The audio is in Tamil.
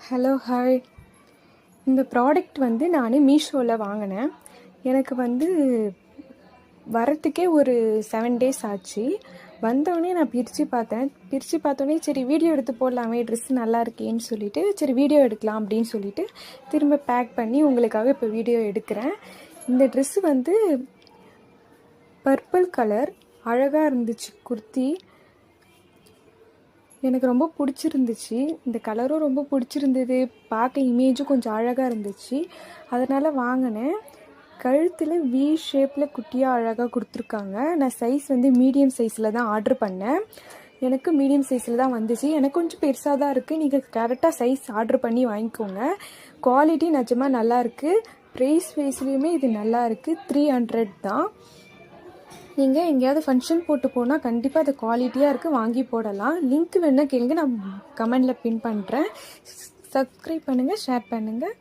Hello hi. இந்த ப்ராடக்ட் வந்து நான் மீஷோவில் வாங்கினேன். எனக்கு வந்து வரத்துக்கே ஒரு 7 days ஆச்சு. வந்தோடனே நான் பிரித்து பார்த்தோன்னே சரி வீடியோ எடுத்து போடலாமே, ட்ரெஸ் நல்லா இருக்கேன்னு சொல்லிவிட்டு சரி வீடியோ எடுக்கலாம் அப்படின்னு சொல்லிட்டு திரும்ப பேக் பண்ணி உங்களுக்காக இப்போ வீடியோ எடுக்கிறேன். இந்த ட்ரெஸ்ஸு வந்து பர்பிள் கலர், அழகாக இருந்துச்சு. குர்த்தி எனக்கு ரொம்ப பிடிச்சிருந்துச்சு. இந்த கலரும் ரொம்ப பிடிச்சிருந்தது. பார்க்க இமேஜும் கொஞ்சம் அழகாக இருந்துச்சு, அதனால் வாங்கினேன். கழுத்தில் வி ஷேப்பில் குட்டியாக அழகாக கொடுத்துருக்காங்க. நான் சைஸ் வந்து மீடியம் சைஸில் தான் ஆர்டர் பண்ணேன். எனக்கு மீடியம் சைஸில் தான் வந்துச்சு. எனக்கு கொஞ்சம் பெருசாக தான் இருக்குது. நீங்கள் கரெக்டாக சைஸ் ஆர்டர் பண்ணி வாங்கிக்கோங்க. குவாலிட்டி நிஜமாக நல்லாயிருக்கு. ப்ரைஸ் வைஸ்லேயுமே இது நல்லா இருக்குது. 300 தான். நீங்கள் எங்கேயாவது ஃபங்க்ஷன் போட்டு போனால் கண்டிப்பாக அது குவாலிட்டியாக இருக்குது, வாங்கி போடலாம். லிங்க் வேணால் கேளுங்க, நான் கமெண்டில் பின் பண்ணுறேன். சப்ஸ்கிரைப் பண்ணுங்கள், ஷேர் பண்ணுங்கள்.